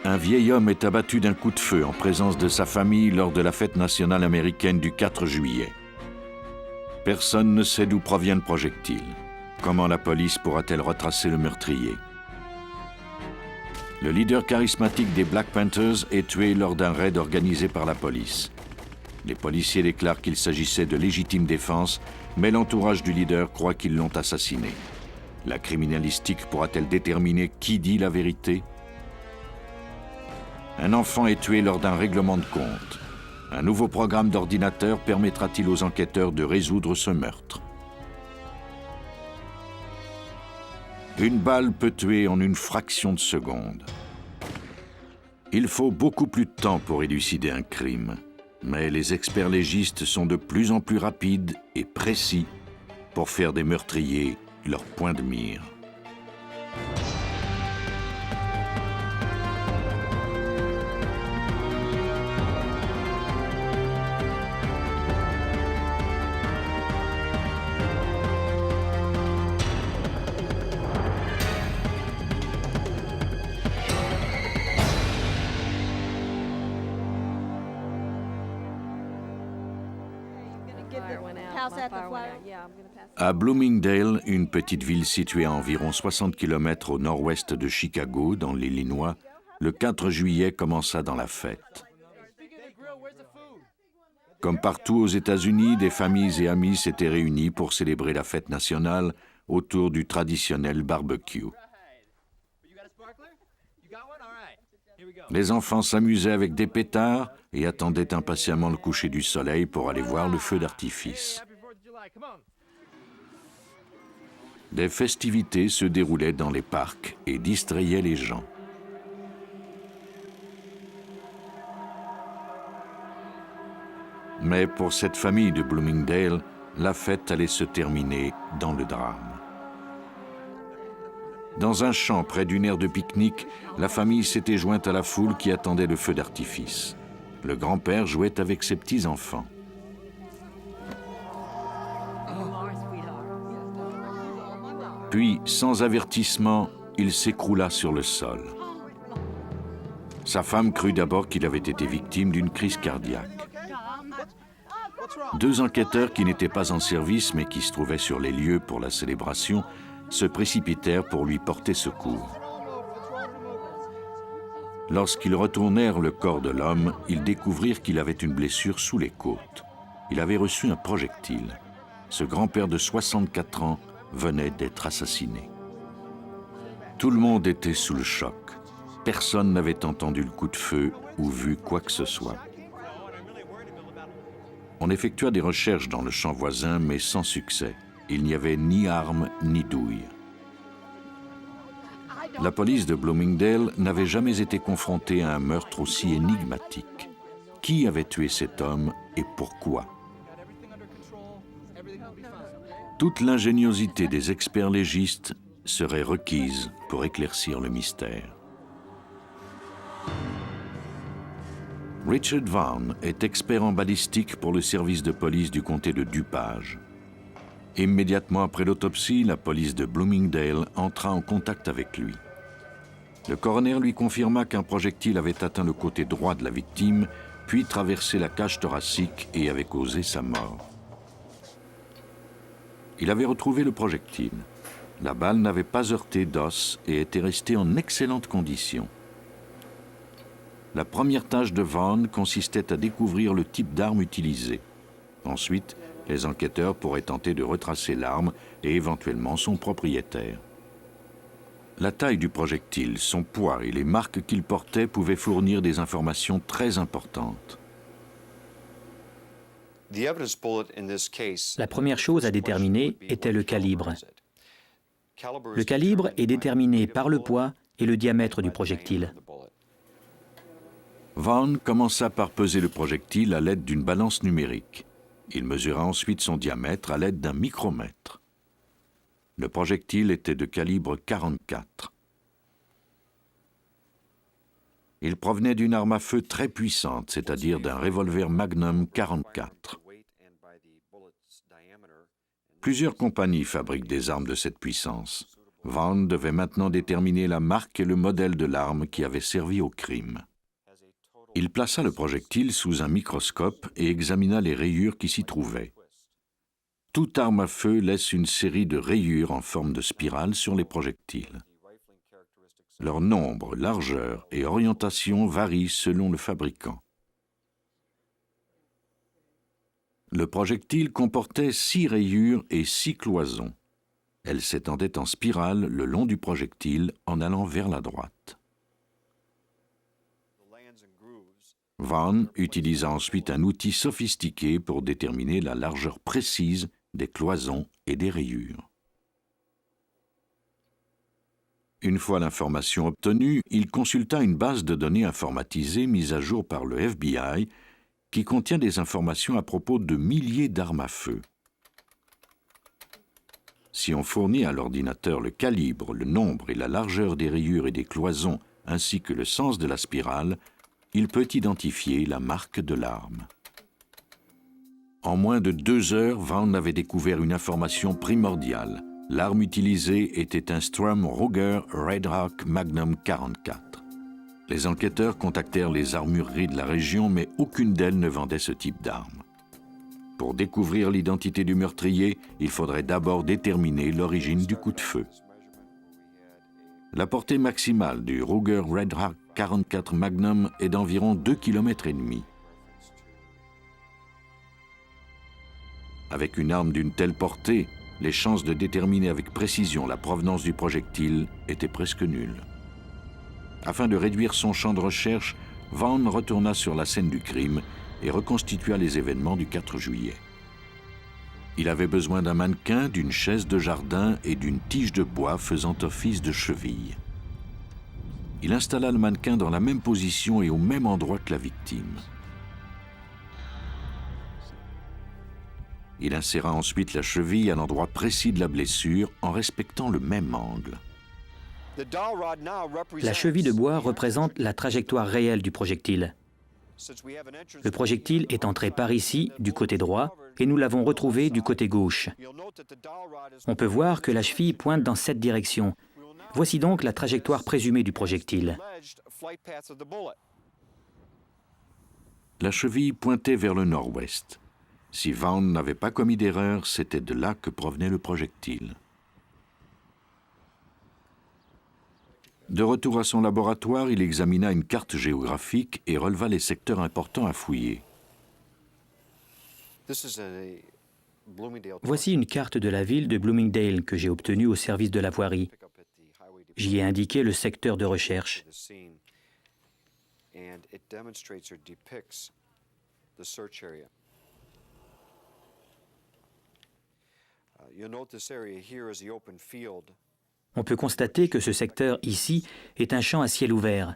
Un vieil homme est abattu d'un coup de feu en présence de sa famille lors de la fête nationale américaine du 4 juillet. Personne ne sait d'où provient le projectile. Comment la police pourra-t-elle retracer le meurtrier? Le leader charismatique des Black Panthers est tué lors d'un raid organisé par la police. Les policiers déclarent qu'il s'agissait de légitime défense, mais l'entourage du leader croit qu'ils l'ont assassiné. La criminalistique pourra-t-elle déterminer qui dit la vérité? Un enfant est tué lors d'un règlement de compte. Un nouveau programme d'ordinateur permettra-t-il aux enquêteurs de résoudre ce meurtre? Une balle peut tuer en une fraction de seconde. Il faut beaucoup plus de temps pour élucider un crime, mais les experts légistes sont de plus en plus rapides et précis pour faire des meurtriers leur point de mire. À Bloomingdale, une petite ville située à environ 60 km au nord-ouest de Chicago, dans l'Illinois, le 4 juillet commença dans la fête. Comme partout aux États-Unis, des familles et amis s'étaient réunis pour célébrer la fête nationale autour du traditionnel barbecue. Les enfants s'amusaient avec des pétards et attendaient impatiemment le coucher du soleil pour aller voir le feu d'artifice. Des festivités se déroulaient dans les parcs et distrayaient les gens. Mais pour cette famille de Bloomingdale, la fête allait se terminer dans le drame. Dans un champ près d'une aire de pique-nique, la famille s'était jointe à la foule qui attendait le feu d'artifice. Le grand-père jouait avec ses petits-enfants. Puis, sans avertissement, il s'écroula sur le sol. Sa femme crut d'abord qu'il avait été victime d'une crise cardiaque. Deux enquêteurs qui n'étaient pas en service mais qui se trouvaient sur les lieux pour la célébration se précipitèrent pour lui porter secours. Lorsqu'ils retournèrent le corps de l'homme, ils découvrirent qu'il avait une blessure sous les côtes. Il avait reçu un projectile. Ce grand-père de 64 ans venait d'être assassiné. Tout le monde était sous le choc. Personne n'avait entendu le coup de feu ou vu quoi que ce soit. On effectua des recherches dans le champ voisin, mais sans succès. Il n'y avait ni armes ni douilles. La police de Bloomingdale n'avait jamais été confrontée à un meurtre aussi énigmatique. Qui avait tué cet homme et pourquoi? Toute l'ingéniosité des experts légistes serait requise pour éclaircir le mystère. Richard Vaughn est expert en balistique pour le service de police du comté de DuPage. Immédiatement après l'autopsie, la police de Bloomingdale entra en contact avec lui. Le coroner lui confirma qu'un projectile avait atteint le côté droit de la victime, puis traversé la cage thoracique et avait causé sa mort. Il avait retrouvé le projectile. La balle n'avait pas heurté d'os et était restée en excellente condition. La première tâche de Vaughn consistait à découvrir le type d'arme utilisée. Ensuite, les enquêteurs pourraient tenter de retracer l'arme et éventuellement son propriétaire. La taille du projectile, son poids et les marques qu'il portait pouvaient fournir des informations très importantes. La première chose à déterminer était le calibre. Le calibre est déterminé par le poids et le diamètre du projectile. Vaughn commença par peser le projectile à l'aide d'une balance numérique. Il mesura ensuite son diamètre à l'aide d'un micromètre. Le projectile était de calibre 44. Il provenait d'une arme à feu très puissante, c'est-à-dire d'un revolver Magnum 44. Plusieurs compagnies fabriquent des armes de cette puissance. Vaughn devait maintenant déterminer la marque et le modèle de l'arme qui avait servi au crime. Il plaça le projectile sous un microscope et examina les rayures qui s'y trouvaient. Toute arme à feu laisse une série de rayures en forme de spirale sur les projectiles. Leur nombre, largeur et orientation varient selon le fabricant. Le projectile comportait 6 rayures et 6 cloisons. Elles s'étendaient en spirale le long du projectile en allant vers la droite. Vaughn utilisa ensuite un outil sophistiqué pour déterminer la largeur précise des cloisons et des rayures. Une fois l'information obtenue, il consulta une base de données informatisée mise à jour par le FBI qui contient des informations à propos de milliers d'armes à feu. Si on fournit à l'ordinateur le calibre, le nombre et la largeur des rayures et des cloisons ainsi que le sens de la spirale, il peut identifier la marque de l'arme. En moins de 2 heures, Vaughn avait découvert une information primordiale. L'arme utilisée était un Strum Ruger Red Hawk Magnum 44. Les enquêteurs contactèrent les armureries de la région, mais aucune d'elles ne vendait ce type d'arme. Pour découvrir l'identité du meurtrier, il faudrait d'abord déterminer l'origine du coup de feu. La portée maximale du Ruger Red Hawk 44 Magnum est d'environ 2,5 km. Avec une arme d'une telle portée, les chances de déterminer avec précision la provenance du projectile étaient presque nulles. Afin de réduire son champ de recherche, Vaughn retourna sur la scène du crime et reconstitua les événements du 4 juillet. Il avait besoin d'un mannequin, d'une chaise de jardin et d'une tige de bois faisant office de cheville. Il installa le mannequin dans la même position et au même endroit que la victime. Il inséra ensuite la cheville à l'endroit précis de la blessure en respectant le même angle. La cheville de bois représente la trajectoire réelle du projectile. Le projectile est entré par ici, du côté droit, et nous l'avons retrouvé du côté gauche. On peut voir que la cheville pointe dans cette direction. Voici donc la trajectoire présumée du projectile. La cheville pointait vers le nord-ouest. Si Vaughn n'avait pas commis d'erreur, c'était de là que provenait le projectile. De retour à son laboratoire, il examina une carte géographique et releva les secteurs importants à fouiller. Voici une carte de la ville de Bloomingdale que j'ai obtenue au service de la voirie. J'y ai indiqué le secteur de recherche. On peut constater que ce secteur ici est un champ à ciel ouvert.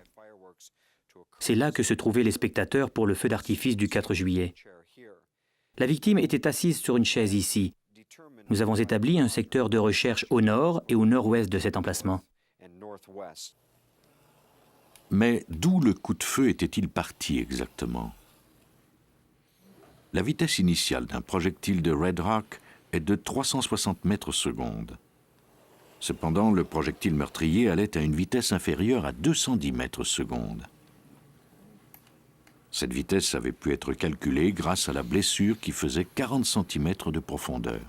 C'est là que se trouvaient les spectateurs pour le feu d'artifice du 4 juillet. La victime était assise sur une chaise ici. Nous avons établi un secteur de recherche au nord et au nord-ouest de cet emplacement. Mais d'où le coup de feu était-il parti exactement? La vitesse initiale d'un projectile de Red Hawk est de 360 mètres secondes. Cependant, le projectile meurtrier allait à une vitesse inférieure à 210 mètres secondes. Cette vitesse avait pu être calculée grâce à la blessure qui faisait 40 cm de profondeur.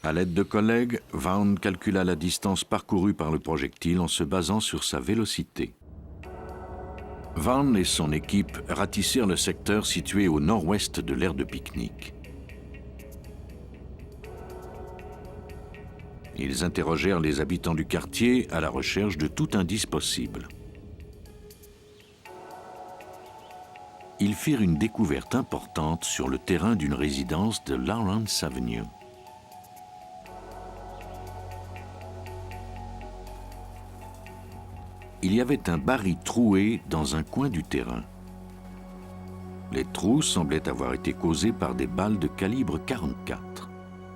À l'aide de collègues, Vaughn calcula la distance parcourue par le projectile en se basant sur sa vélocité. Vaughn et son équipe ratissèrent le secteur situé au nord-ouest de l'aire de pique-nique. Ils interrogèrent les habitants du quartier à la recherche de tout indice possible. Ils firent une découverte importante sur le terrain d'une résidence de Lawrence Avenue. Il y avait un baril troué dans un coin du terrain. Les trous semblaient avoir été causés par des balles de calibre 44.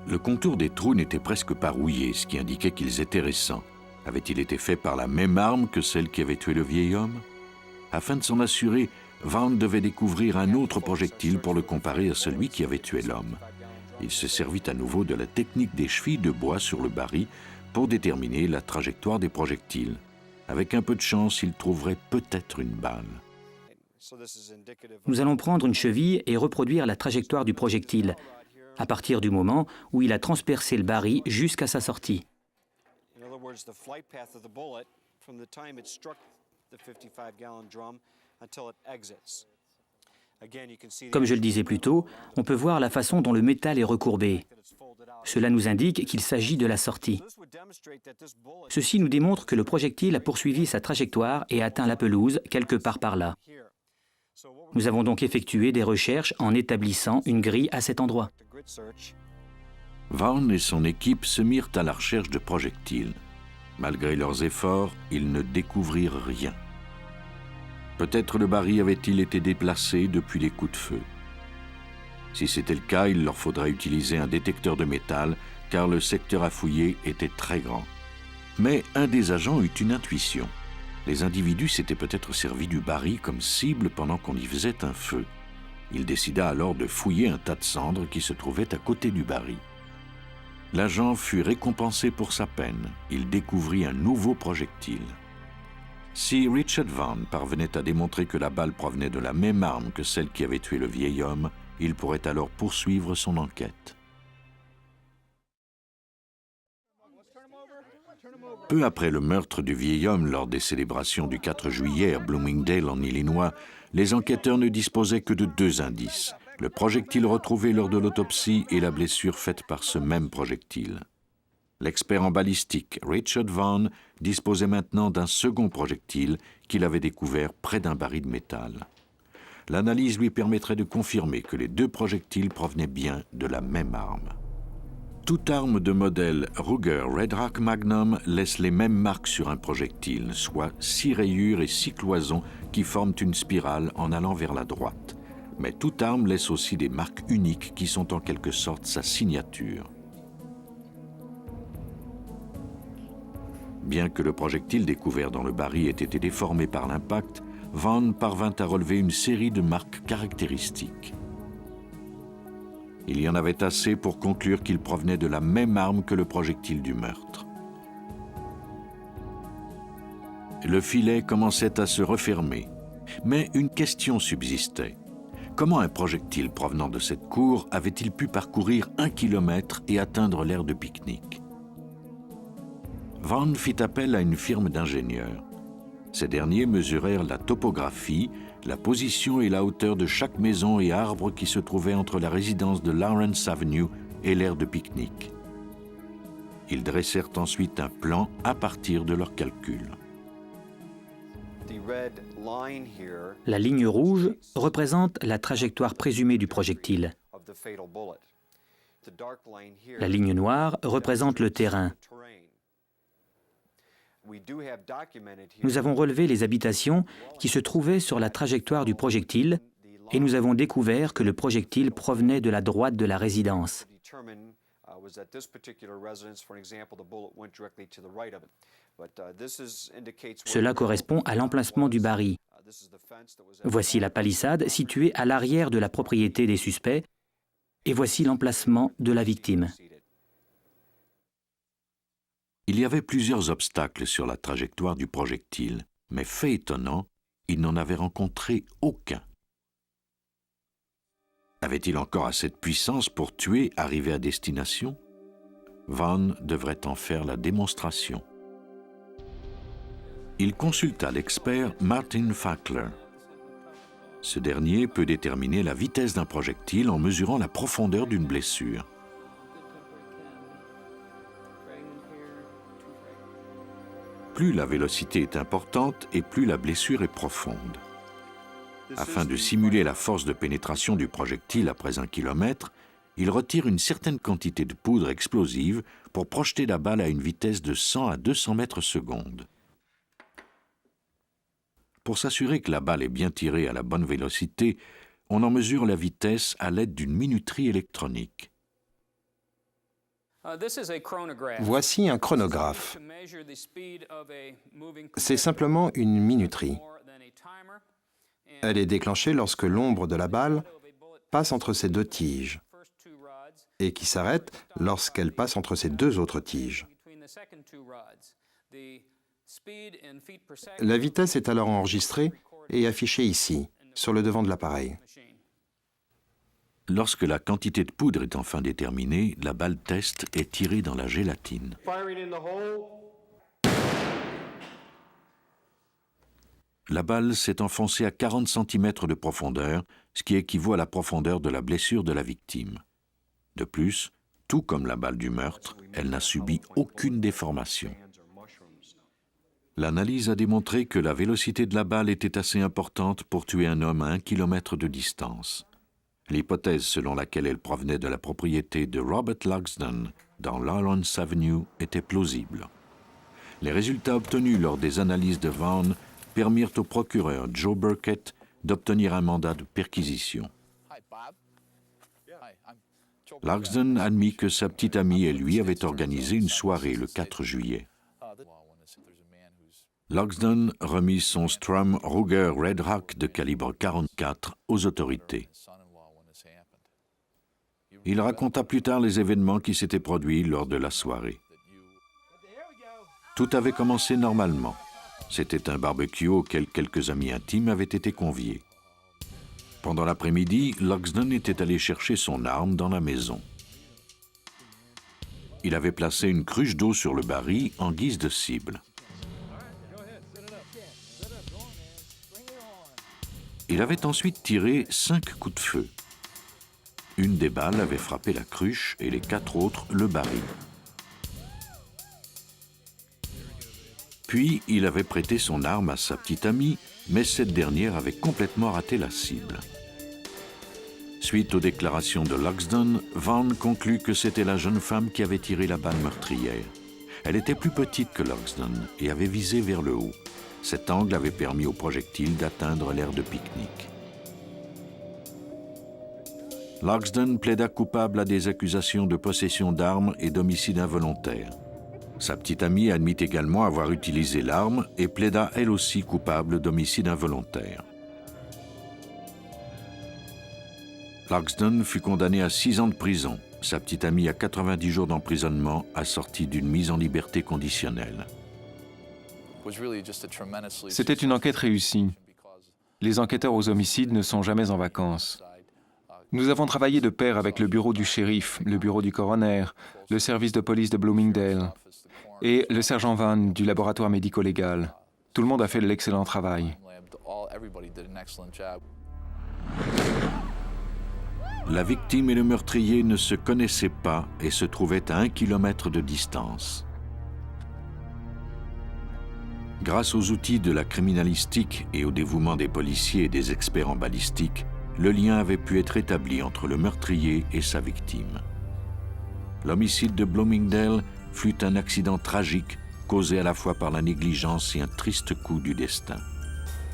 Le contour des trous n'était presque pas rouillé, ce qui indiquait qu'ils étaient récents. Avait-il été fait par la même arme que celle qui avait tué le vieil homme? Afin de s'en assurer, Vaughn devait découvrir un autre projectile pour le comparer à celui qui avait tué l'homme. Il se servit à nouveau de la technique des chevilles de bois sur le baril pour déterminer la trajectoire des projectiles. Avec un peu de chance, il trouverait peut-être une balle. Nous allons prendre une cheville et reproduire la trajectoire du projectile, à partir du moment où il a transpercé le baril jusqu'à sa sortie. Comme je le disais plus tôt, on peut voir la façon dont le métal est recourbé. Cela nous indique qu'il s'agit de la sortie. Ceci nous démontre que le projectile a poursuivi sa trajectoire et atteint la pelouse quelque part par là. Nous avons donc effectué des recherches en établissant une grille à cet endroit. Vaughn et son équipe se mirent à la recherche de projectiles. Malgré leurs efforts, ils ne découvrirent rien. Peut-être le baril avait-il été déplacé depuis les coups de feu. Si c'était le cas, il leur faudrait utiliser un détecteur de métal, car le secteur à fouiller était très grand. Mais un des agents eut une intuition. Les individus s'étaient peut-être servis du baril comme cible pendant qu'on y faisait un feu. Il décida alors de fouiller un tas de cendres qui se trouvait à côté du baril. L'agent fut récompensé pour sa peine. Il découvrit un nouveau projectile. Si Richard Vaughn parvenait à démontrer que la balle provenait de la même arme que celle qui avait tué le vieil homme, il pourrait alors poursuivre son enquête. Peu après le meurtre du vieil homme lors des célébrations du 4 juillet à Bloomingdale en Illinois, les enquêteurs ne disposaient que de 2 indices, le projectile retrouvé lors de l'autopsie et la blessure faite par ce même projectile. L'expert en balistique, Richard Vaughn, disposait maintenant d'un second projectile qu'il avait découvert près d'un baril de métal. L'analyse lui permettrait de confirmer que les 2 projectiles provenaient bien de la même arme. Toute arme de modèle Ruger Red Hawk Magnum laisse les mêmes marques sur un projectile, soit 6 rayures et 6 cloisons qui forment une spirale en allant vers la droite. Mais toute arme laisse aussi des marques uniques qui sont en quelque sorte sa signature. Bien que le projectile découvert dans le baril ait été déformé par l'impact, Vaughn parvint à relever une série de marques caractéristiques. Il y en avait assez pour conclure qu'il provenait de la même arme que le projectile du meurtre. Le filet commençait à se refermer, mais une question subsistait. Comment un projectile provenant de cette cour avait-il pu parcourir 1 kilomètre et atteindre l'aire de pique-nique ? Vaughn fit appel à une firme d'ingénieurs. Ces derniers mesurèrent la topographie, la position et la hauteur de chaque maison et arbre qui se trouvait entre la résidence de Lawrence Avenue et l'aire de pique-nique. Ils dressèrent ensuite un plan à partir de leurs calculs. La ligne rouge représente la trajectoire présumée du projectile. La ligne noire représente le terrain. Nous avons relevé les habitations qui se trouvaient sur la trajectoire du projectile et nous avons découvert que le projectile provenait de la droite de la résidence. Cela correspond à l'emplacement du baril. Voici la palissade située à l'arrière de la propriété des suspects et voici l'emplacement de la victime. Il y avait plusieurs obstacles sur la trajectoire du projectile, mais fait étonnant, il n'en avait rencontré aucun. Avait-il encore assez de puissance pour tuer arrivé à destination ? Vaughn devrait en faire la démonstration. Il consulta l'expert Martin Fackler. Ce dernier peut déterminer la vitesse d'un projectile en mesurant la profondeur d'une blessure. Plus la vélocité est importante et plus la blessure est profonde. Afin de simuler la force de pénétration du projectile après 1 kilomètre, il retire une certaine quantité de poudre explosive pour projeter la balle à une vitesse de 100 à 200 mètres secondes. Pour s'assurer que la balle est bien tirée à la bonne vélocité, on en mesure la vitesse à l'aide d'une minuterie électronique. Voici un chronographe. C'est simplement une minuterie. Elle est déclenchée lorsque l'ombre de la balle passe entre ces 2 tiges et qui s'arrête lorsqu'elle passe entre ces 2 autres tiges. La vitesse est alors enregistrée et affichée ici, sur le devant de l'appareil. Lorsque la quantité de poudre est enfin déterminée, la balle test est tirée dans la gélatine. La balle s'est enfoncée à 40 cm de profondeur, ce qui équivaut à la profondeur de la blessure de la victime. De plus, tout comme la balle du meurtre, elle n'a subi aucune déformation. L'analyse a démontré que la vélocité de la balle était assez importante pour tuer un homme à 1 km de distance. L'hypothèse selon laquelle elle provenait de la propriété de Robert Logsdon dans Lawrence Avenue était plausible. Les résultats obtenus lors des analyses de Vaughn permirent au procureur Joe Burkett d'obtenir un mandat de perquisition. Logsdon admit que sa petite amie et lui avaient organisé une soirée le 4 juillet. Logsdon remit son Strum Ruger Red Hawk de calibre 44 aux autorités. Il raconta plus tard les événements qui s'étaient produits lors de la soirée. Tout avait commencé normalement. C'était un barbecue auquel quelques amis intimes avaient été conviés. Pendant l'après-midi, Logsdon était allé chercher son arme dans la maison. Il avait placé une cruche d'eau sur le baril en guise de cible. Il avait ensuite tiré 5 coups de feu. Une des balles avait frappé la cruche et les 4 autres le baril. Puis, il avait prêté son arme à sa petite amie, mais cette dernière avait complètement raté la cible. Suite aux déclarations de Logsdon, Vaughn conclut que c'était la jeune femme qui avait tiré la balle meurtrière. Elle était plus petite que Logsdon et avait visé vers le haut. Cet angle avait permis au projectile d'atteindre l'aire de pique-nique. Logsdon plaida coupable à des accusations de possession d'armes et d'homicide involontaire. Sa petite amie admit également avoir utilisé l'arme et plaida elle aussi coupable d'homicide involontaire. Logsdon fut condamné à 6 ans de prison, sa petite amie à 90 jours d'emprisonnement assortie d'une mise en liberté conditionnelle. C'était une enquête réussie. Les enquêteurs aux homicides ne sont jamais en vacances. Nous avons travaillé de pair avec le bureau du shérif, le bureau du coroner, le service de police de Bloomingdale et le sergent Vaughn du laboratoire médico-légal. Tout le monde a fait de l'excellent travail. La victime et le meurtrier ne se connaissaient pas et se trouvaient à 1 km de distance. Grâce aux outils de la criminalistique et au dévouement des policiers et des experts en balistique, le lien avait pu être établi entre le meurtrier et sa victime. L'homicide de Bloomingdale fut un accident tragique causé à la fois par la négligence et un triste coup du destin.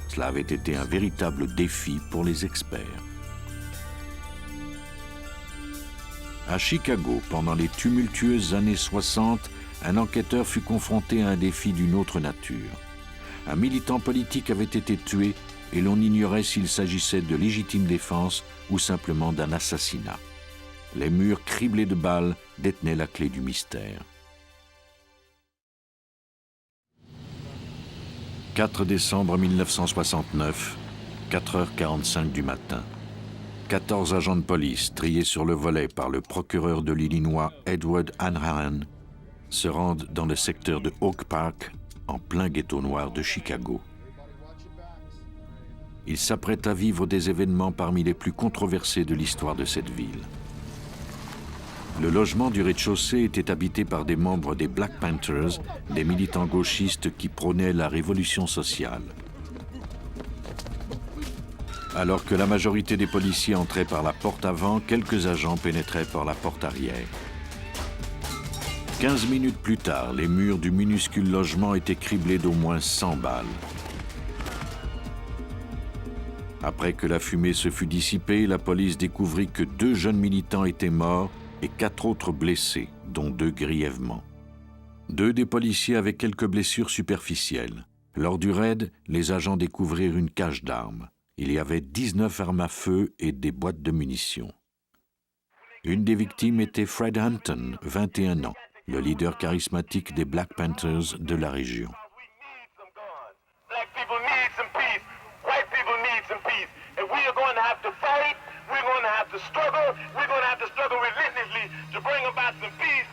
Cela avait été un véritable défi pour les experts. À Chicago, pendant les tumultueuses années 60, un enquêteur fut confronté à un défi d'une autre nature. Un militant politique avait été tué et l'on ignorait s'il s'agissait de légitime défense ou simplement d'un assassinat. Les murs criblés de balles détenaient la clé du mystère. 4 décembre 1969, 4h45 du matin. 14 agents de police, triés sur le volet par le procureur de l'Illinois Edward Hanrahan, se rendent dans le secteur de Oak Park, en plein ghetto noir de Chicago. Ils s'apprêtent à vivre des événements parmi les plus controversés de l'histoire de cette ville. Le logement du rez-de-chaussée était habité par des membres des Black Panthers, des militants gauchistes qui prônaient la révolution sociale. Alors que la majorité des policiers entraient par la porte avant, quelques agents pénétraient par la porte arrière. 15 minutes plus tard, les murs du minuscule logement étaient criblés d'au moins 100 balles. Après que la fumée se fut dissipée, la police découvrit que 2 jeunes militants étaient morts et 4 autres blessés, dont 2 grièvement. 2 des policiers avaient quelques blessures superficielles. Lors du raid, les agents découvrirent une cache d'armes. Il y avait 19 armes à feu et des boîtes de munitions. Une des victimes était Fred Hampton, 21 ans. le leader charismatique des Black Panthers de la région. Black people need some peace. White people need some peace. And we are going to have to fight. We're going to have to struggle. We're going to have to struggle relentlessly to bring about some peace.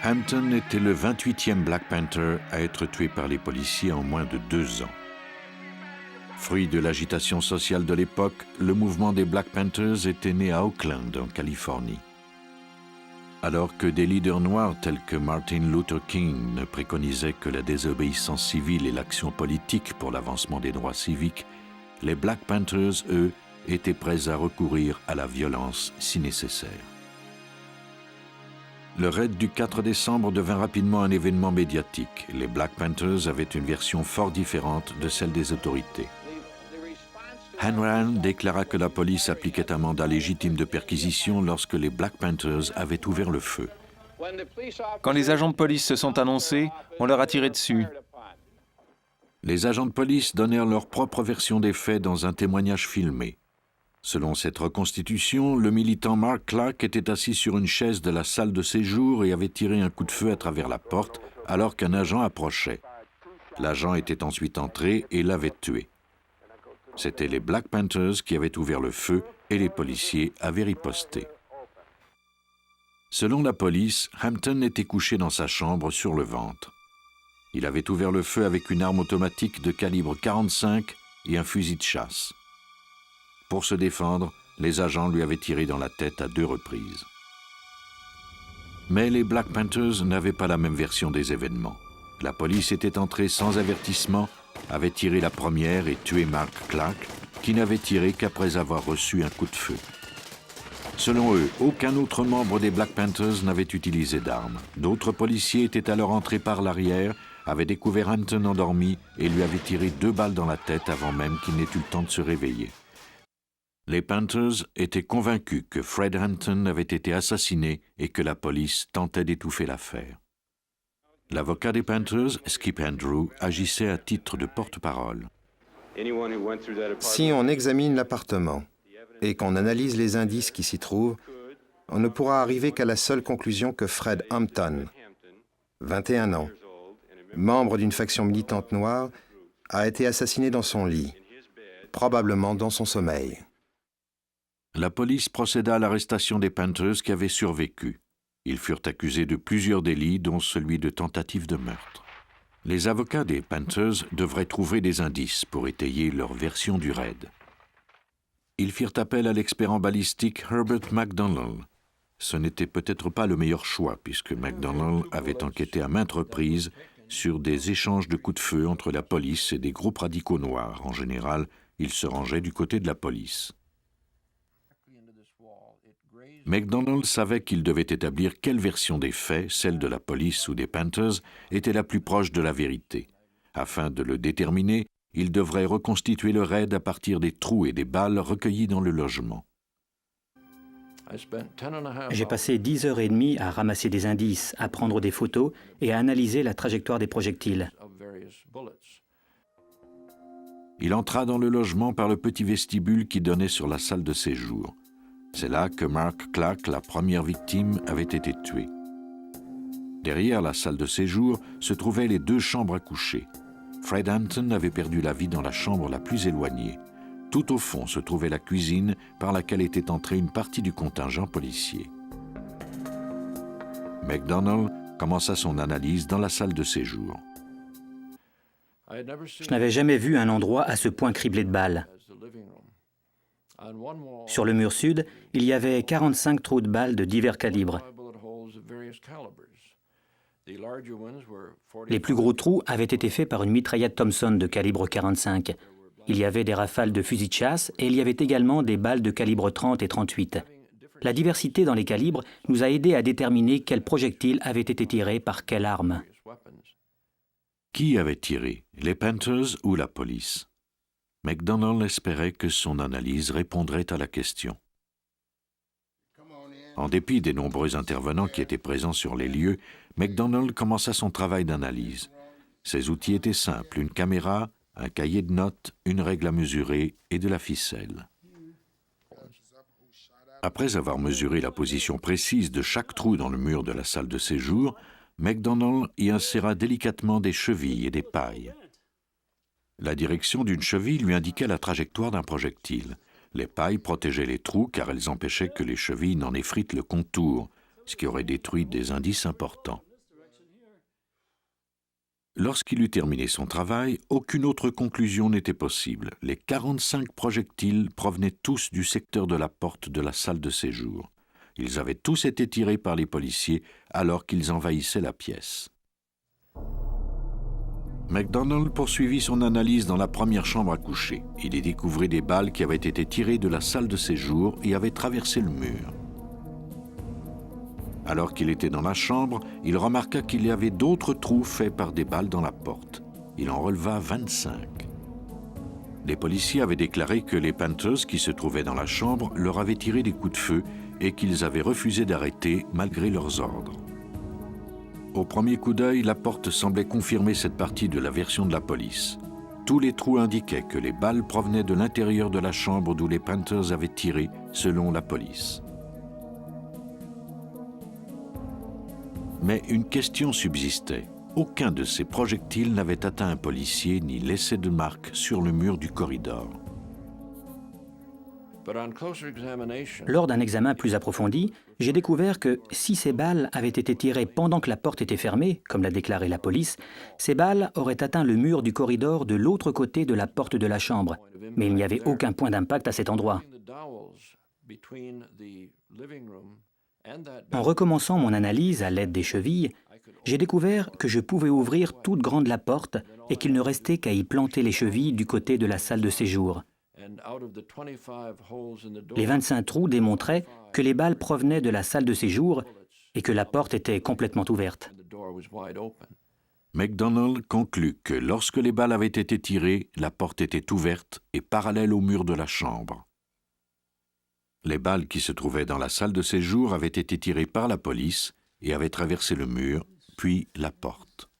Hampton était le 28e Black Panther à être tué par les policiers en moins de 2 ans. Fruit de l'agitation sociale de l'époque, le mouvement des Black Panthers était né à Oakland, en Californie. Alors que des leaders noirs tels que Martin Luther King ne préconisaient que la désobéissance civile et l'action politique pour l'avancement des droits civiques, les Black Panthers, eux, étaient prêts à recourir à la violence si nécessaire. Le raid du 4 décembre devint rapidement un événement médiatique. Les Black Panthers avaient une version fort différente de celle des autorités. Hanrahan déclara que la police appliquait un mandat légitime de perquisition lorsque les Black Panthers avaient ouvert le feu. Quand les agents de police se sont annoncés, on leur a tiré dessus. Les agents de police donnèrent leur propre version des faits dans un témoignage filmé. Selon cette reconstitution, le militant Mark Clark était assis sur une chaise de la salle de séjour et avait tiré un coup de feu à travers la porte alors qu'un agent approchait. L'agent était ensuite entré et l'avait tué. C'étaient les Black Panthers qui avaient ouvert le feu et les policiers avaient riposté. Selon la police, Hampton était couché dans sa chambre sur le ventre. Il avait ouvert le feu avec une arme automatique de calibre 45 et un fusil de chasse. Pour se défendre, les agents lui avaient tiré dans la tête à 2 reprises. Mais les Black Panthers n'avaient pas la même version des événements. La police était entrée sans avertissement, avait tiré la première et tué Mark Clark, qui n'avait tiré qu'après avoir reçu un coup de feu. Selon eux, aucun autre membre des Black Panthers n'avait utilisé d'armes. D'autres policiers étaient alors entrés par l'arrière, avaient découvert Hampton endormi et lui avaient tiré 2 balles dans la tête avant même qu'il n'ait eu le temps de se réveiller. Les Panthers étaient convaincus que Fred Hampton avait été assassiné et que la police tentait d'étouffer l'affaire. L'avocat des Panthers, Skip Andrew, agissait à titre de porte-parole. Si on examine l'appartement et qu'on analyse les indices qui s'y trouvent, on ne pourra arriver qu'à la seule conclusion que Fred Hampton, 21 ans, membre d'une faction militante noire, a été assassiné dans son lit, probablement dans son sommeil. La police procéda à l'arrestation des Panthers qui avaient survécu. Ils furent accusés de plusieurs délits, dont celui de tentative de meurtre. Les avocats des Panthers devraient trouver des indices pour étayer leur version du raid. Ils firent appel à l'expert en balistique Herbert McDonald. Ce n'était peut-être pas le meilleur choix, puisque McDonald avait enquêté à maintes reprises sur des échanges de coups de feu entre la police et des groupes radicaux noirs. En général, il se rangeait du côté de la police. McDonald savait qu'il devait établir quelle version des faits, celle de la police ou des Panthers, était la plus proche de la vérité. Afin de le déterminer, il devrait reconstituer le raid à partir des trous et des balles recueillis dans le logement. J'ai passé 10 heures et demie à ramasser des indices, à prendre des photos et à analyser la trajectoire des projectiles. Il entra dans le logement par le petit vestibule qui donnait sur la salle de séjour. C'est là que Mark Clark, la première victime, avait été tué. Derrière la salle de séjour se trouvaient les 2 chambres à coucher. Fred Hampton avait perdu la vie dans la chambre la plus éloignée. Tout au fond se trouvait la cuisine par laquelle était entrée une partie du contingent policier. McDonald commença son analyse dans la salle de séjour. Je n'avais jamais vu un endroit à ce point criblé de balles. Sur le mur sud, il y avait 45 trous de balles de divers calibres. Les plus gros trous avaient été faits par une mitraillette Thompson de calibre 45. Il y avait des rafales de fusils de chasse et il y avait également des balles de calibre 30 et 38. La diversité dans les calibres nous a aidés à déterminer quel projectile avait été tiré par quelle arme. Qui avait tiré, les Panthers ou la police? McDonald espérait que son analyse répondrait à la question. En dépit des nombreux intervenants qui étaient présents sur les lieux, McDonald commença son travail d'analyse. Ses outils étaient simples, une caméra, un cahier de notes, une règle à mesurer et de la ficelle. Après avoir mesuré la position précise de chaque trou dans le mur de la salle de séjour, McDonald y inséra délicatement des chevilles et des pailles. La direction d'une cheville lui indiquait la trajectoire d'un projectile. Les pailles protégeaient les trous car elles empêchaient que les chevilles n'en effritent le contour, ce qui aurait détruit des indices importants. Lorsqu'il eut terminé son travail, aucune autre conclusion n'était possible. Les 45 projectiles provenaient tous du secteur de la porte de la salle de séjour. Ils avaient tous été tirés par les policiers alors qu'ils envahissaient la pièce. McDonald poursuivit son analyse dans la première chambre à coucher. Il y découvrit des balles qui avaient été tirées de la salle de séjour et avaient traversé le mur. Alors qu'il était dans la chambre, il remarqua qu'il y avait d'autres trous faits par des balles dans la porte. Il en releva 25. Les policiers avaient déclaré que les Panthers qui se trouvaient dans la chambre leur avaient tiré des coups de feu et qu'ils avaient refusé d'arrêter malgré leurs ordres. Au premier coup d'œil, la porte semblait confirmer cette partie de la version de la police. Tous les trous indiquaient que les balles provenaient de l'intérieur de la chambre d'où les Panthers avaient tiré, selon la police. Mais une question subsistait. Aucun de ces projectiles n'avait atteint un policier ni laissé de marque sur le mur du corridor. Lors d'un examen plus approfondi, j'ai découvert que si ces balles avaient été tirées pendant que la porte était fermée, comme l'a déclaré la police, ces balles auraient atteint le mur du corridor de l'autre côté de la porte de la chambre. Mais il n'y avait aucun point d'impact à cet endroit. En recommençant mon analyse à l'aide des chevilles, j'ai découvert que je pouvais ouvrir toute grande la porte et qu'il ne restait qu'à y planter les chevilles du côté de la salle de séjour. Les 25 trous démontraient que les balles provenaient de la salle de séjour et que la porte était complètement ouverte. McDonald conclut que lorsque les balles avaient été tirées, la porte était ouverte et parallèle au mur de la chambre. Les balles qui se trouvaient dans la salle de séjour avaient été tirées par la police et avaient traversé le mur, puis la porte.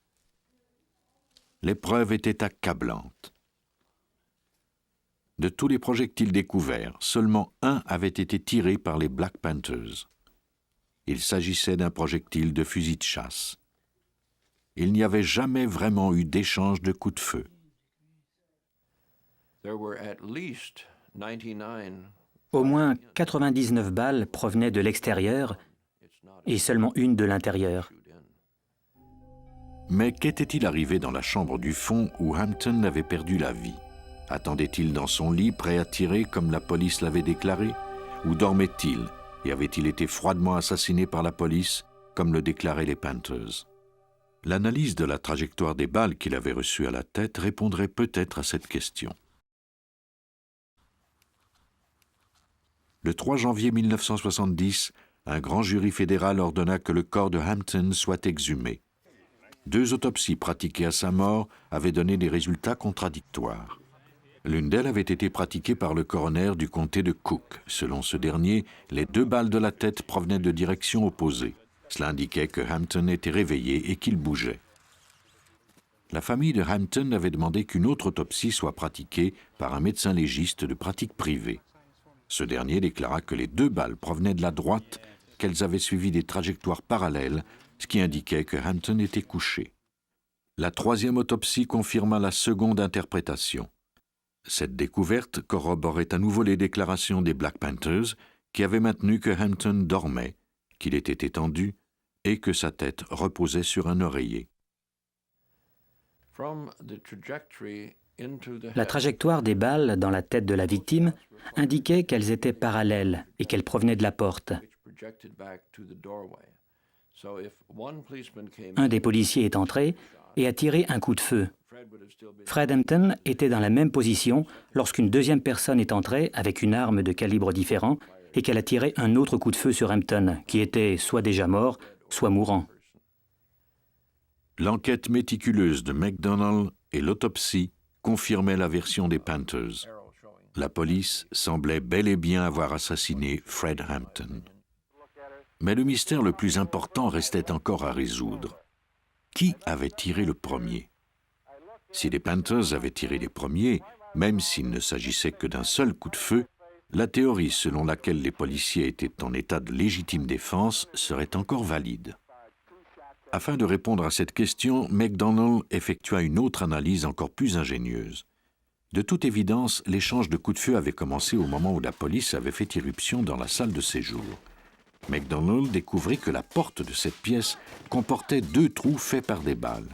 Les preuves étaient accablantes. De tous les projectiles découverts, seulement un avait été tiré par les Black Panthers. Il s'agissait d'un projectile de fusil de chasse. Il n'y avait jamais vraiment eu d'échange de coups de feu. Au moins 99 balles provenaient de l'extérieur et seulement une de l'intérieur. Mais qu'était-il arrivé dans la chambre du fond où Hampton avait perdu la vie? Attendait-il dans son lit, prêt à tirer comme la police l'avait déclaré? Ou dormait-il et avait-il été froidement assassiné par la police, comme le déclaraient les Panthers? L'analyse de la trajectoire des balles qu'il avait reçues à la tête répondrait peut-être à cette question. Le 3 janvier 1970, un grand jury fédéral ordonna que le corps de Hampton soit exhumé. 2 autopsies pratiquées à sa mort avaient donné des résultats contradictoires. L'une d'elles avait été pratiquée par le coroner du comté de Cook. Selon ce dernier, les 2 balles de la tête provenaient de directions opposées. Cela indiquait que Hampton était réveillé et qu'il bougeait. La famille de Hampton avait demandé qu'une autre autopsie soit pratiquée par un médecin légiste de pratique privée. Ce dernier déclara que les 2 balles provenaient de la droite, qu'elles avaient suivi des trajectoires parallèles, ce qui indiquait que Hampton était couché. La 3e autopsie confirma la seconde interprétation. Cette découverte corroborait à nouveau les déclarations des Black Panthers qui avaient maintenu que Hampton dormait, qu'il était étendu et que sa tête reposait sur un oreiller. La trajectoire des balles dans la tête de la victime indiquait qu'elles étaient parallèles et qu'elles provenaient de la porte. Un des policiers est entré et a tiré un coup de feu. Fred Hampton était dans la même position lorsqu'une 2e personne est entrée avec une arme de calibre différent et qu'elle a tiré un autre coup de feu sur Hampton, qui était soit déjà mort, soit mourant. L'enquête méticuleuse de McDonald et l'autopsie confirmaient la version des Panthers. La police semblait bel et bien avoir assassiné Fred Hampton. Mais le mystère le plus important restait encore à résoudre. Qui avait tiré le premier? Si les Panthers avaient tiré les premiers, même s'il ne s'agissait que d'un seul coup de feu, la théorie selon laquelle les policiers étaient en état de légitime défense serait encore valide. Afin de répondre à cette question, McDonnell effectua une autre analyse encore plus ingénieuse. De toute évidence, l'échange de coups de feu avait commencé au moment où la police avait fait irruption dans la salle de séjour. McDonnell découvrit que la porte de cette pièce comportait 2 trous faits par des balles.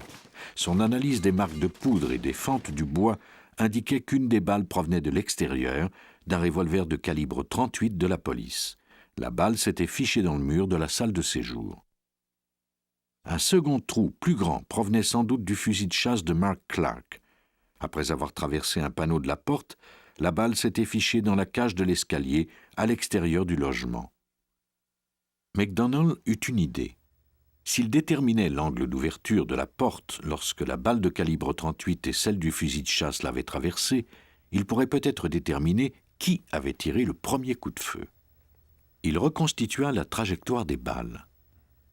Son analyse des marques de poudre et des fentes du bois indiquait qu'une des balles provenait de l'extérieur, d'un revolver de calibre 38 de la police. La balle s'était fichée dans le mur de la salle de séjour. Un second trou plus grand provenait sans doute du fusil de chasse de Mark Clark. Après avoir traversé un panneau de la porte, la balle s'était fichée dans la cage de l'escalier à l'extérieur du logement. McDonnell eut une idée. S'il déterminait l'angle d'ouverture de la porte lorsque la balle de calibre 38 et celle du fusil de chasse l'avaient traversée, il pourrait peut-être déterminer qui avait tiré le premier coup de feu. Il reconstitua la trajectoire des balles.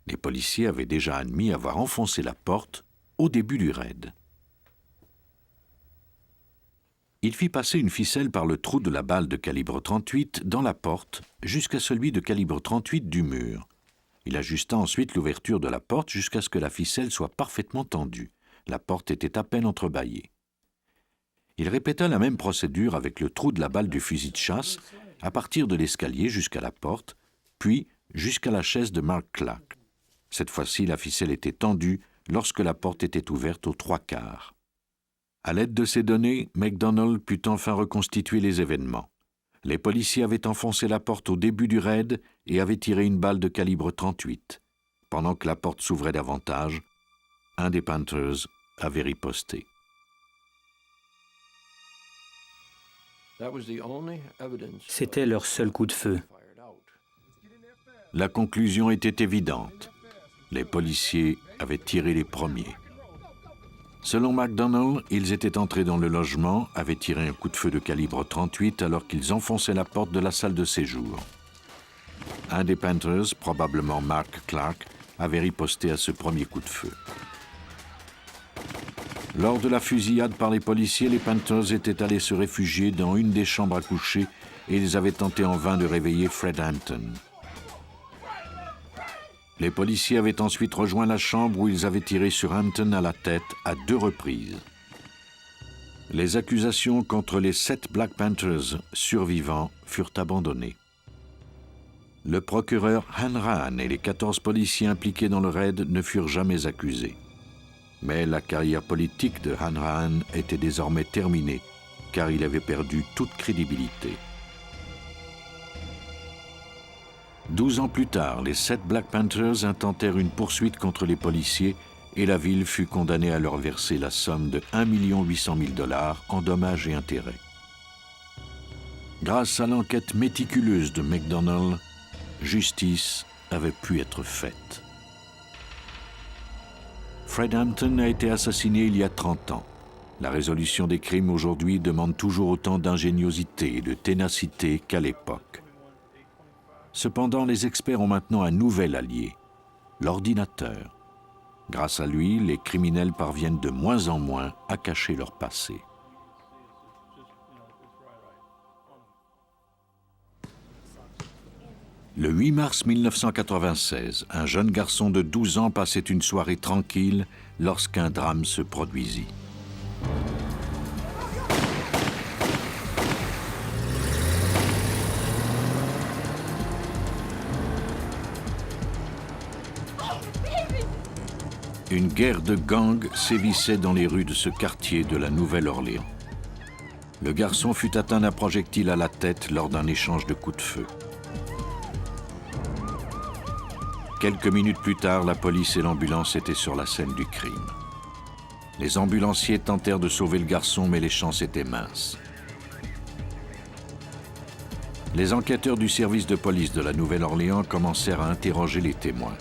Les policiers avaient déjà admis avoir enfoncé la porte au début du raid. Il fit passer une ficelle par le trou de la balle de calibre 38 dans la porte jusqu'à celui de calibre 38 du mur. Il ajusta ensuite l'ouverture de la porte jusqu'à ce que la ficelle soit parfaitement tendue. La porte était à peine entrebâillée. Il répéta la même procédure avec le trou de la balle du fusil de chasse à partir de l'escalier jusqu'à la porte, puis jusqu'à la chaise de Mark Clark. Cette fois-ci, la ficelle était tendue lorsque la porte était ouverte aux 3/4. À l'aide de ces données, McDonnell put enfin reconstituer les événements. Les policiers avaient enfoncé la porte au début du raid et avaient tiré une balle de calibre 38. Pendant que la porte s'ouvrait davantage, un des Panthers avait riposté. C'était leur seul coup de feu. La conclusion était évidente. Les policiers avaient tiré les premiers. Selon McDonnell, ils étaient entrés dans le logement, avaient tiré un coup de feu de calibre 38 alors qu'ils enfonçaient la porte de la salle de séjour. Un des Panthers, probablement Mark Clark, avait riposté à ce premier coup de feu. Lors de la fusillade par les policiers, les Panthers étaient allés se réfugier dans une des chambres à coucher et ils avaient tenté en vain de réveiller Fred Hampton. Les policiers avaient ensuite rejoint la chambre où ils avaient tiré sur Hampton à la tête à 2 reprises. Les accusations contre les 7 Black Panthers survivants furent abandonnées. Le procureur Hanrahan et les 14 policiers impliqués dans le raid ne furent jamais accusés. Mais la carrière politique de Hanrahan était désormais terminée, car il avait perdu toute crédibilité. 12 ans plus tard, les 7 Black Panthers intentèrent une poursuite contre les policiers et la ville fut condamnée à leur verser la somme de 1 800 000 $ en dommages et intérêts. Grâce à l'enquête méticuleuse de McDonnell, justice avait pu être faite. Fred Hampton a été assassiné il y a 30 ans. La résolution des crimes aujourd'hui demande toujours autant d'ingéniosité et de ténacité qu'à l'époque. Cependant, les experts ont maintenant un nouvel allié, l'ordinateur. Grâce à lui, les criminels parviennent de moins en moins à cacher leur passé. Le 8 mars 1996, un jeune garçon de 12 ans passait une soirée tranquille lorsqu'un drame se produisit. Une guerre de gangs sévissait dans les rues de ce quartier de la Nouvelle-Orléans. Le garçon fut atteint d'un projectile à la tête lors d'un échange de coups de feu. Quelques minutes plus tard, la police et l'ambulance étaient sur la scène du crime. Les ambulanciers tentèrent de sauver le garçon, mais les chances étaient minces. Les enquêteurs du service de police de la Nouvelle-Orléans commencèrent à interroger les témoins.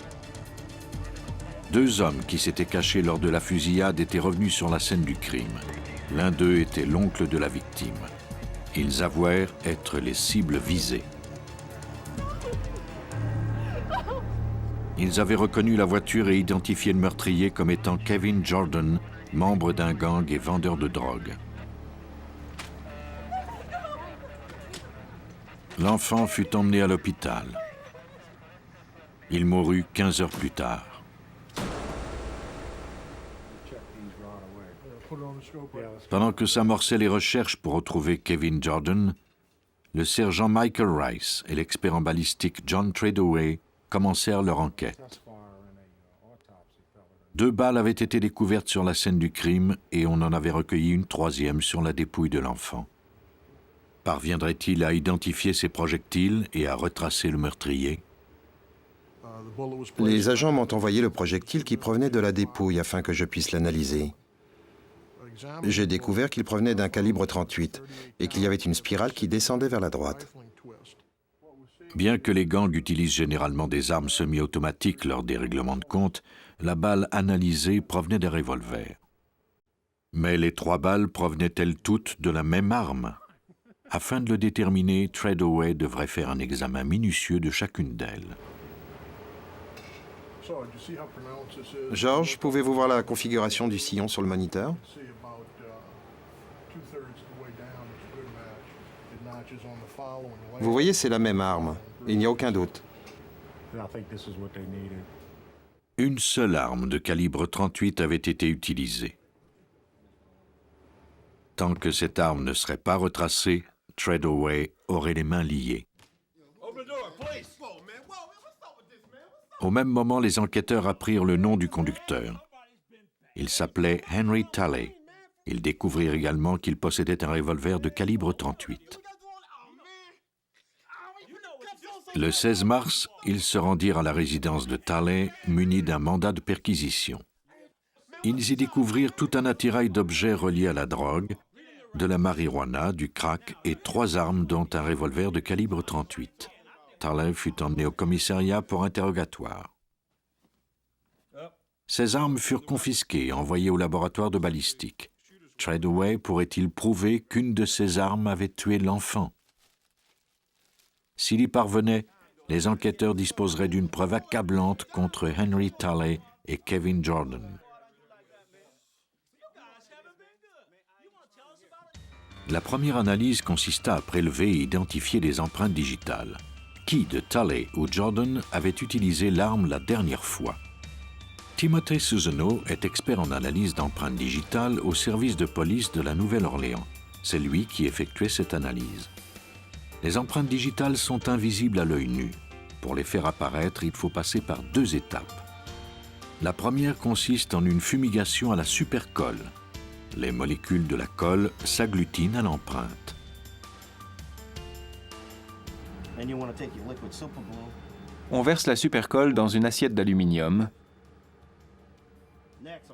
2 hommes qui s'étaient cachés lors de la fusillade étaient revenus sur la scène du crime. L'un d'eux était l'oncle de la victime. Ils avouèrent être les cibles visées. Ils avaient reconnu la voiture et identifié le meurtrier comme étant Kevin Jordan, membre d'un gang et vendeur de drogue. L'enfant fut emmené à l'hôpital. Il mourut 15 heures plus tard. Pendant que s'amorçaient les recherches pour retrouver Kevin Jordan, le sergent Michael Rice et l'expert en balistique John Treadaway commencèrent leur enquête. 2 balles avaient été découvertes sur la scène du crime et on en avait recueilli une 3e sur la dépouille de l'enfant. Parviendrait-il à identifier ces projectiles et à retracer le meurtrier? Les agents m'ont envoyé le projectile qui provenait de la dépouille afin que je puisse l'analyser. J'ai découvert qu'il provenait d'un calibre 38 et qu'il y avait une spirale qui descendait vers la droite. Bien que les gangs utilisent généralement des armes semi-automatiques lors des règlements de compte, la balle analysée provenait des revolvers. Mais les 3 balles provenaient-elles toutes de la même arme? Afin de le déterminer, Treadaway devrait faire un examen minutieux de chacune d'elles. George, pouvez-vous voir la configuration du sillon sur le moniteur? Vous voyez, c'est la même arme. Il n'y a aucun doute. Une seule arme de calibre 38 avait été utilisée. Tant que cette arme ne serait pas retracée, Treadaway aurait les mains liées. Au même moment, les enquêteurs apprirent le nom du conducteur. Il s'appelait Henry Talley. Ils découvrirent également qu'il possédait un revolver de calibre 38. Le 16 mars, ils se rendirent à la résidence de Talley, munis d'un mandat de perquisition. Ils y découvrirent tout un attirail d'objets reliés à la drogue, de la marijuana, du crack et 3 armes, dont un revolver de calibre 38. Talley fut emmené au commissariat pour interrogatoire. Ces armes furent confisquées et envoyées au laboratoire de balistique. Treadaway pourrait-il prouver qu'une de ces armes avait tué l'enfant? S'il y parvenait, les enquêteurs disposeraient d'une preuve accablante contre Henry Talley et Kevin Jordan. La première analyse consista à prélever et identifier les empreintes digitales. Qui de Talley ou Jordan avait utilisé l'arme la dernière fois? Timothy Susano est expert en analyse d'empreintes digitales au service de police de la Nouvelle-Orléans. C'est lui qui effectuait cette analyse. Les empreintes digitales sont invisibles à l'œil nu. Pour les faire apparaître, il faut passer par 2 étapes. La première consiste en une fumigation à la supercolle. Les molécules de la colle s'agglutinent à l'empreinte. On verse la supercolle dans une assiette d'aluminium.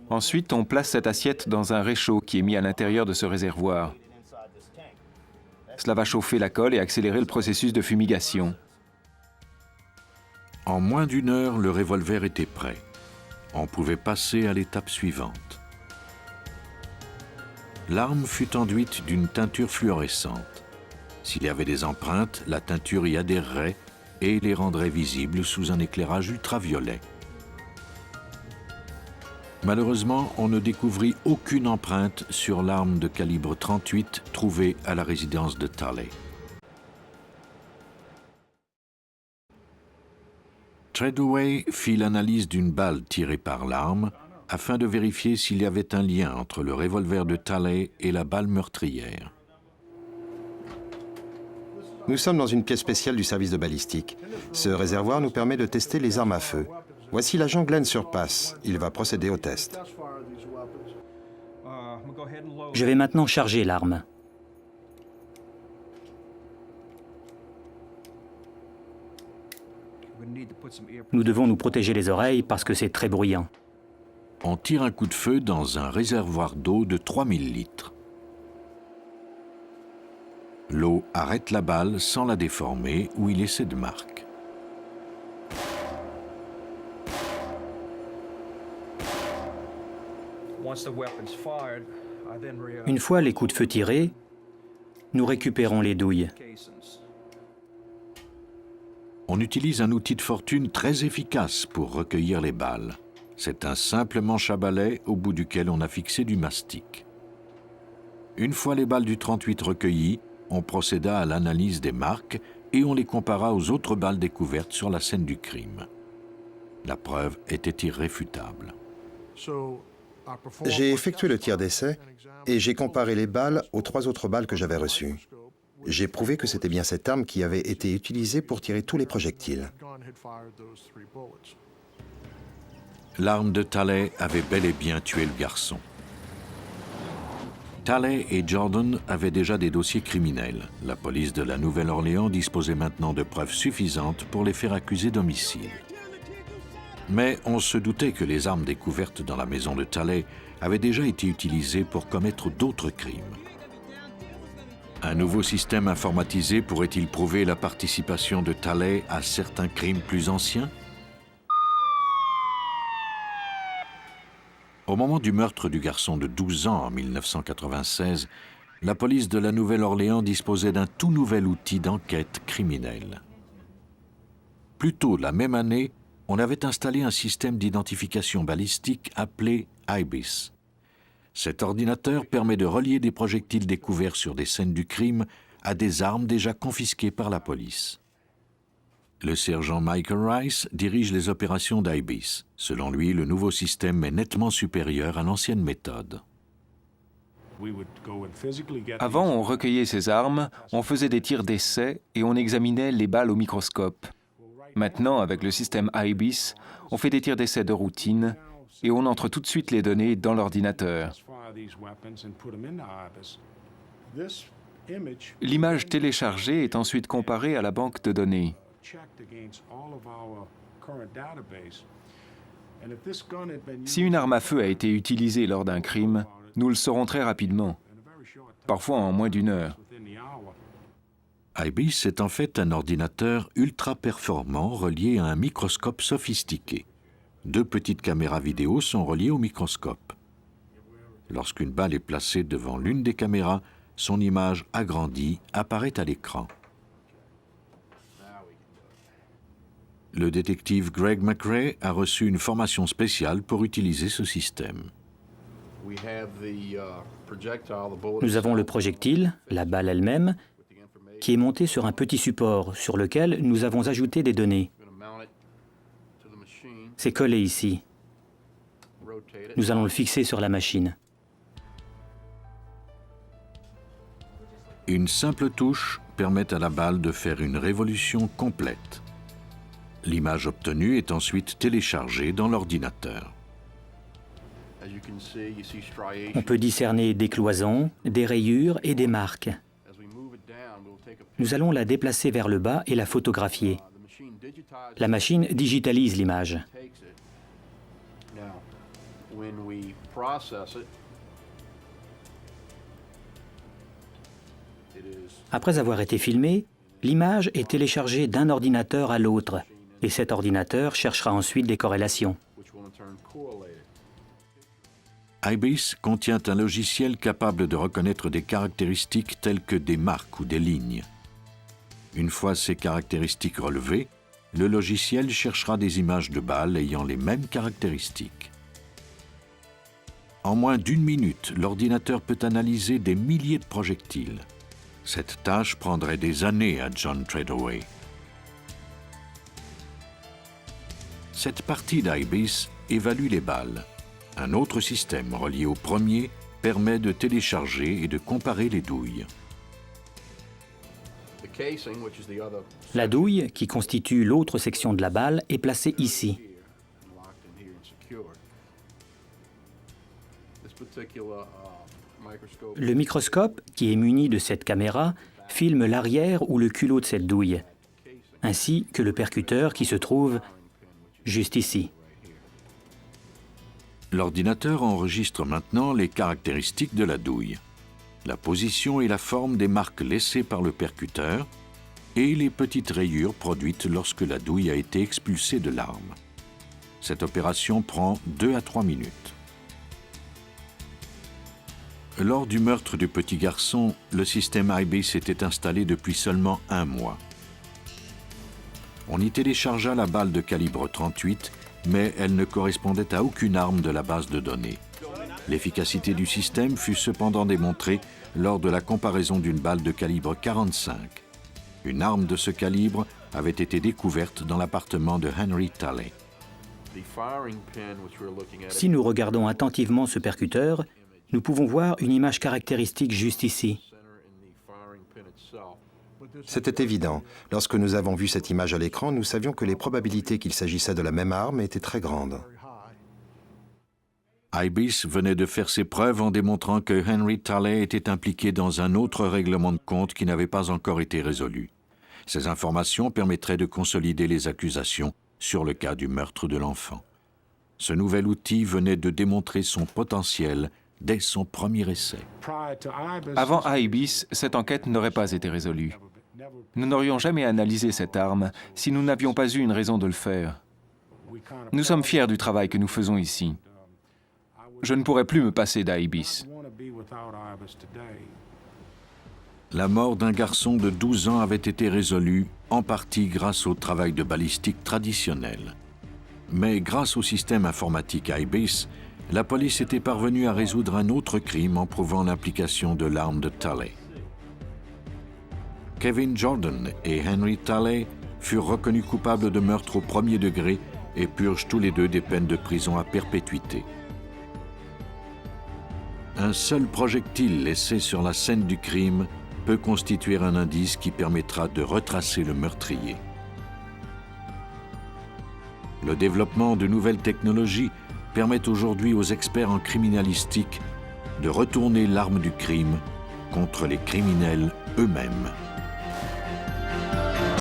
Ensuite, on place cette assiette dans un réchaud qui est mis à l'intérieur de ce réservoir. Cela va chauffer la colle et accélérer le processus de fumigation. En moins d'1 heure, le revolver était prêt. On pouvait passer à l'étape suivante. L'arme fut enduite d'une teinture fluorescente. S'il y avait des empreintes, la teinture y adhérerait et les rendrait visibles sous un éclairage ultraviolet. Malheureusement, on ne découvrit aucune empreinte sur l'arme de calibre 38 trouvée à la résidence de Talley. Treadaway fit l'analyse d'une balle tirée par l'arme afin de vérifier s'il y avait un lien entre le revolver de Talley et la balle meurtrière. Nous sommes dans une pièce spéciale du service de balistique. Ce réservoir nous permet de tester les armes à feu. Voici l'agent Glenn sur place. Il va procéder au test. Je vais maintenant charger l'arme. Nous devons nous protéger les oreilles parce que c'est très bruyant. On tire un coup de feu dans un réservoir d'eau de 3000 litres. L'eau arrête la balle sans la déformer ou y laisser de marque. Une fois les coups de feu tirés, nous récupérons les douilles. On utilise un outil de fortune très efficace pour recueillir les balles. C'est un simple manche à balai au bout duquel on a fixé du mastic. Une fois les balles du 38 recueillies, on procéda à l'analyse des marques et on les compara aux autres balles découvertes sur la scène du crime. La preuve était irréfutable. J'ai effectué le tir d'essai et j'ai comparé les balles aux 3 autres balles que j'avais reçues. J'ai prouvé que c'était bien cette arme qui avait été utilisée pour tirer tous les projectiles. L'arme de Talley avait bel et bien tué le garçon. Talley et Jordan avaient déjà des dossiers criminels. La police de la Nouvelle-Orléans disposait maintenant de preuves suffisantes pour les faire accuser d'homicide. Mais on se doutait que les armes découvertes dans la maison de Talley avaient déjà été utilisées pour commettre d'autres crimes. Un nouveau système informatisé pourrait-il prouver la participation de Talley à certains crimes plus anciens? Au moment du meurtre du garçon de 12 ans en 1996, la police de la Nouvelle-Orléans disposait d'un tout nouvel outil d'enquête criminelle. Plus tôt la même année, on avait installé un système d'identification balistique appelé IBIS. Cet ordinateur permet de relier des projectiles découverts sur des scènes du crime à des armes déjà confisquées par la police. Le sergent Michael Rice dirige les opérations d'IBIS. Selon lui, le nouveau système est nettement supérieur à l'ancienne méthode. Avant, on recueillait ces armes, on faisait des tirs d'essai et on examinait les balles au microscope. Maintenant, avec le système IBIS, on fait des tirs d'essai de routine et on entre tout de suite les données dans l'ordinateur. L'image téléchargée est ensuite comparée à la banque de données. Si une arme à feu a été utilisée lors d'un crime, nous le saurons très rapidement, parfois en moins d'1 heure. IBIS est en fait un ordinateur ultra performant relié à un microscope sophistiqué. 2 petites caméras vidéo sont reliées au microscope. Lorsqu'une balle est placée devant l'une des caméras, son image agrandie apparaît à l'écran. Le détective Greg McRae a reçu une formation spéciale pour utiliser ce système. Nous avons le projectile, la balle elle-même, qui est montée sur un petit support sur lequel nous avons ajouté des données. C'est collé ici. Nous allons le fixer sur la machine. Une simple touche permet à la balle de faire une révolution complète. L'image obtenue est ensuite téléchargée dans l'ordinateur. On peut discerner des cloisons, des rayures et des marques. Nous allons la déplacer vers le bas et la photographier. La machine digitalise l'image. Après avoir été filmée, l'image est téléchargée d'un ordinateur à l'autre, et cet ordinateur cherchera ensuite des corrélations. IBIS contient un logiciel capable de reconnaître des caractéristiques telles que des marques ou des lignes. Une fois ces caractéristiques relevées, le logiciel cherchera des images de balles ayant les mêmes caractéristiques. En moins d'1 minute, l'ordinateur peut analyser des milliers de projectiles. Cette tâche prendrait des années à John Treadaway. Cette partie d'IBIS évalue les balles. Un autre système relié au premier permet de télécharger et de comparer les douilles. La douille, qui constitue l'autre section de la balle, est placée ici. Le microscope, qui est muni de cette caméra, filme l'arrière ou le culot de cette douille, ainsi que le percuteur qui se trouve juste ici. L'ordinateur enregistre maintenant les caractéristiques de la douille, la position et la forme des marques laissées par le percuteur et les petites rayures produites lorsque la douille a été expulsée de l'arme. Cette opération prend 2 à 3 minutes. Lors du meurtre du petit garçon, le système IBIS était installé depuis seulement 1 mois. On y téléchargea la balle de calibre 38, mais elle ne correspondait à aucune arme de la base de données. L'efficacité du système fut cependant démontrée lors de la comparaison d'une balle de calibre 45. Une arme de ce calibre avait été découverte dans l'appartement de Henry Talley. Si nous regardons attentivement ce percuteur, nous pouvons voir une image caractéristique juste ici. C'était évident. Lorsque nous avons vu cette image à l'écran, nous savions que les probabilités qu'il s'agissait de la même arme étaient très grandes. IBIS venait de faire ses preuves en démontrant que Henry Talley était impliqué dans un autre règlement de compte qui n'avait pas encore été résolu. Ces informations permettraient de consolider les accusations sur le cas du meurtre de l'enfant. Ce nouvel outil venait de démontrer son potentiel dès son premier essai. Avant IBIS, cette enquête n'aurait pas été résolue. Nous n'aurions jamais analysé cette arme si nous n'avions pas eu une raison de le faire. Nous sommes fiers du travail que nous faisons ici. Je ne pourrais plus me passer d'IBIS. La mort d'un garçon de 12 ans avait été résolue, en partie grâce au travail de balistique traditionnel. Mais grâce au système informatique IBIS, la police était parvenue à résoudre un autre crime en prouvant l'implication de l'arme de Talley. Kevin Jordan et Henry Talley furent reconnus coupables de meurtre au premier degré et purgent tous les deux des peines de prison à perpétuité. Un seul projectile laissé sur la scène du crime peut constituer un indice qui permettra de retracer le meurtrier. Le développement de nouvelles technologies permet aujourd'hui aux experts en criminalistique de retourner l'arme du crime contre les criminels eux-mêmes.